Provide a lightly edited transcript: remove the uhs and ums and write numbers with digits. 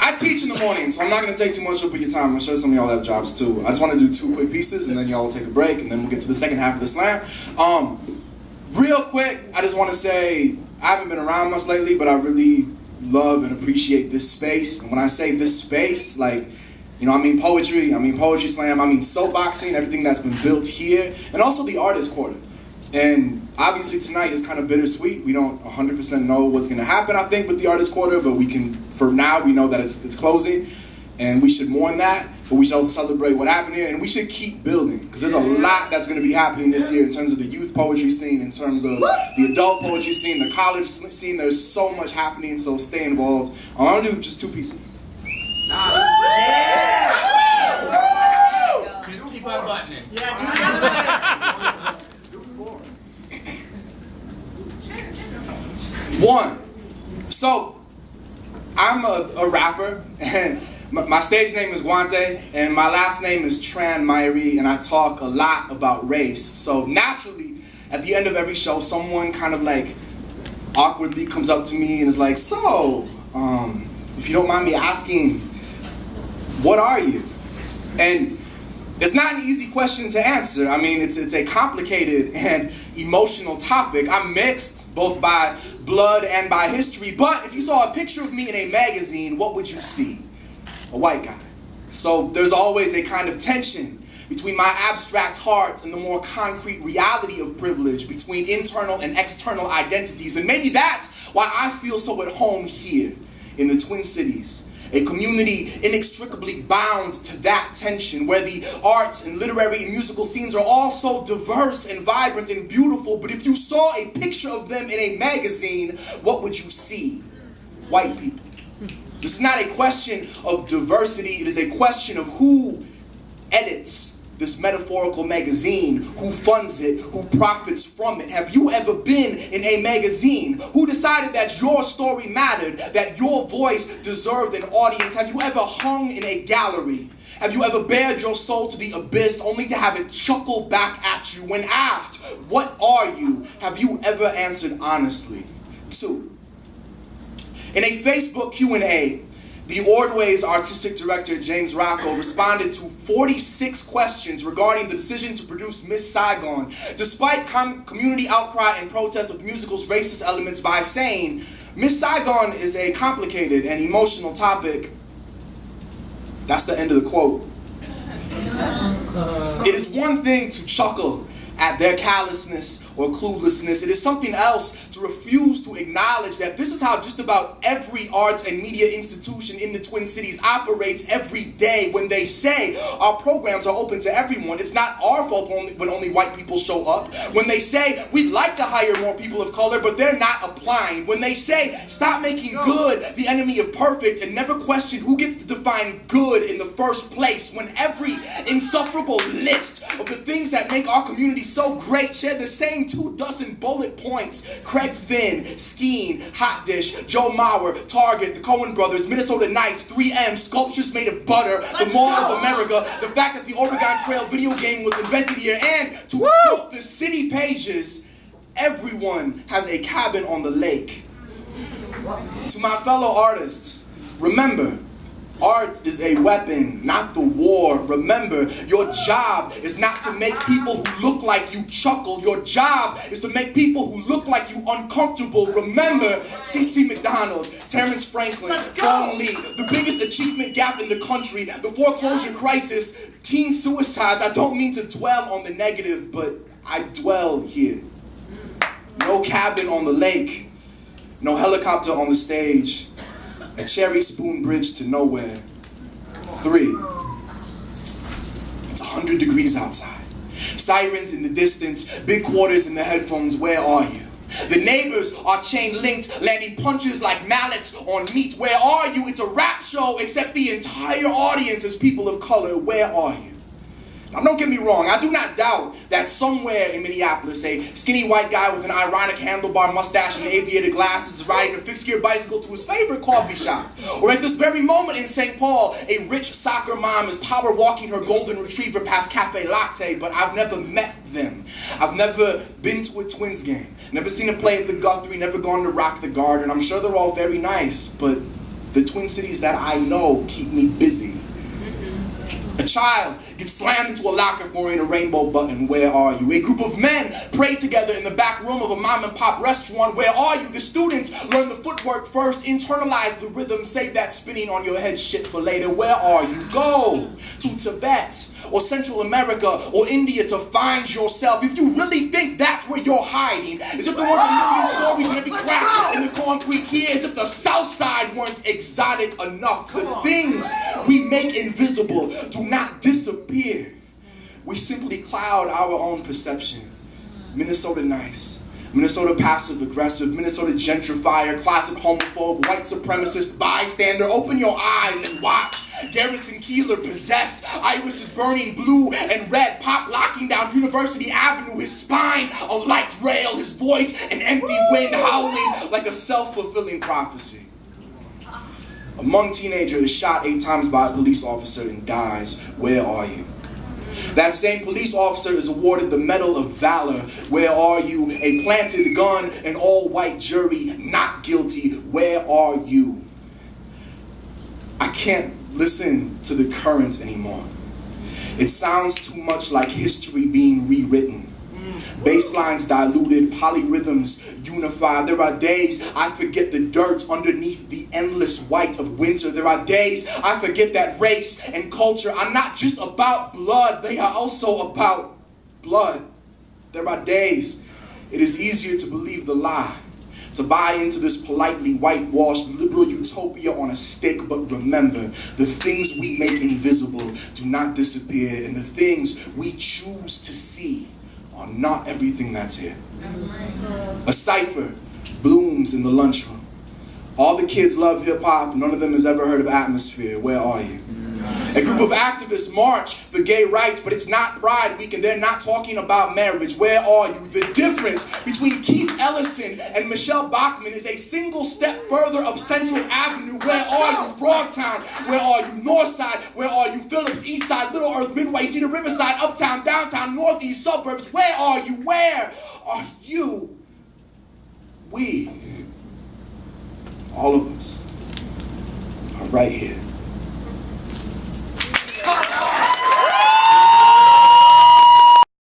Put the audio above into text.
I teach in the morning, so I'm not going to take too much up of your time. I'm sure some of y'all have jobs too. I just want to do 2 quick pieces, and then y'all will take a break, and then we'll get to the second half of the slam. Real quick, I just want to say, I haven't been around much lately, but I really love and appreciate this space. And when I say this space, like, you know, I mean poetry, I mean poetry slam, I mean soapboxing, everything that's been built here, and also the artist quarter. And obviously tonight is kind of bittersweet. We don't 100% know what's going to happen, I think, with the artist quarter, but we can, for now, we know that it's closing, and we should mourn that, but we should also celebrate what happened here, and we should keep building, because there's a lot that's going to be happening this year in terms of the youth poetry scene, in terms of the adult poetry scene, the college scene. There's so much happening, so stay involved. I'm going to do just 2 pieces. Yeah! Just keep on buttoning. Yeah, do that. 1. So, I'm a rapper, and my stage name is Guante, and my last name is Tran Myrie, and I talk a lot about race. So naturally, at the end of every show, someone kind of like awkwardly comes up to me and is like, so, if you don't mind me asking, what are you? And it's not an easy question to answer. I mean, it's a complicated and emotional topic. I'm mixed, both by blood and by history, but if you saw a picture of me in a magazine, what would you see? A white guy. So there's always a kind of tension between my abstract heart and the more concrete reality of privilege, between internal and external identities, and maybe that's why I feel so at home here in the Twin Cities. A community inextricably bound to that tension, where the arts and literary and musical scenes are all so diverse and vibrant and beautiful, but if you saw a picture of them in a magazine, what would you see? White people. This is not a question of diversity, it is a question of who edits this metaphorical magazine, who funds it, who profits from it. Have you ever been in a magazine? Who decided that your story mattered, that your voice deserved an audience? Have you ever hung in a gallery? Have you ever bared your soul to the abyss only to have it chuckle back at you? When asked, what are you? Have you ever answered honestly? 2. In a Facebook Q&A, the Ordway's artistic director, James Rocco, responded to 46 questions regarding the decision to produce Miss Saigon, despite community outcry and protest of the musical's racist elements, by saying, Miss Saigon is a complicated and emotional topic. That's the end of the quote. It is one thing to chuckle at their callousness or cluelessness. It is something else to refuse to acknowledge that this is how just about every arts and media institution in the Twin Cities operates every day. When they say our programs are open to everyone, it's not our fault when only white people show up. When they say we'd like to hire more people of color, but they're not applying. When they say stop making good the enemy of perfect and never question who gets to define good in the first place. When every insufferable list of the things that make our community so great share the same 24 bullet points. Craig Finn, Skeen, Hot Dish, Joe Mauer, Target, the Coen Brothers, Minnesota Nights, 3M, sculptures made of butter, the Mall of America, the fact that the Oregon Trail video game was invented here, and to quote the city pages, everyone has a cabin on the lake. To my fellow artists, remember, art is a weapon, not the war. Remember, your job is not to make people who look like you chuckle. Your job is to make people who look like you uncomfortable. Remember, C.C. McDonald, Terrence Franklin, Gong Lee, the biggest achievement gap in the country, the foreclosure crisis, teen suicides. I don't mean to dwell on the negative, but I dwell here. No cabin on the lake, no helicopter on the stage. A cherry spoon bridge to nowhere. 3. It's 100 degrees outside. Sirens in the distance, big quarters in the headphones, where are you? The neighbors are chain linked, landing punches like mallets on meat. Where are you? It's a rap show, except the entire audience is people of color. Where are you? Now, don't get me wrong, I do not doubt that somewhere in Minneapolis, a skinny white guy with an ironic handlebar mustache and aviator glasses is riding a fixed-gear bicycle to his favorite coffee shop. Or at this very moment in St. Paul, a rich soccer mom is power walking her golden retriever past Cafe Latte, but I've never met them. I've never been to a Twins game, never seen them play at the Guthrie, never gone to Rock the Garden. I'm sure they're all very nice, but The Twin Cities that I know keep me busy. A child gets slammed into a locker for wearing a rainbow button. Where are you? A group of men pray together in the back room of a mom and pop restaurant. Where are you? The students learn the footwork first, internalize the rhythm, save that spinning on your head shit for later. Where are you? Go to Tibet or Central America or India to find yourself. If you really think that's where you're hiding, as if there weren't a million stories in every crack in the concrete here, as if the South Side weren't exotic enough. The things we make invisible do not disappear. We simply cloud our own perception. Minnesota nice. Minnesota passive aggressive. Minnesota gentrifier. Classic homophobe. White supremacist. Bystander. Open your eyes and watch. Garrison Keillor possessed. Iris is burning blue and red. Pop locking down University Avenue. His spine a light rail. His voice an empty wind howling like a self-fulfilling prophecy. A Hmong teenager is shot 8 times by a police officer and dies. Where are you? That same police officer is awarded the Medal of Valor. Where are you? A planted gun, an all-white jury, not guilty. Where are you? I can't listen to the current anymore. It sounds too much like history being rewritten. Basslines diluted, polyrhythms unified. There are days I forget the dirt underneath the endless white of winter. There are days I forget that race and culture are not just about blood, they are also about blood. There are days it is easier to believe the lie, to buy into this politely whitewashed liberal utopia on a stick. But remember, the things we make invisible do not disappear, and the things we choose to see are not everything that's here. A cipher blooms in the lunchroom. All the kids love hip-hop. None of them has ever heard of Atmosphere. Where are you? A group of activists march for gay rights, but it's not Pride Week and they're not talking about marriage. Where are you? The difference between Keith Ellison and Michelle Bachmann is a single step further up Central Avenue. Where are you? Frogtown. Where are you? Northside. Where are you? Phillips, Eastside, Little Earth, Midway, Cedar Riverside, Uptown, Downtown, Northeast, Suburbs. Where are you? Where are you? We, all of us, are right here.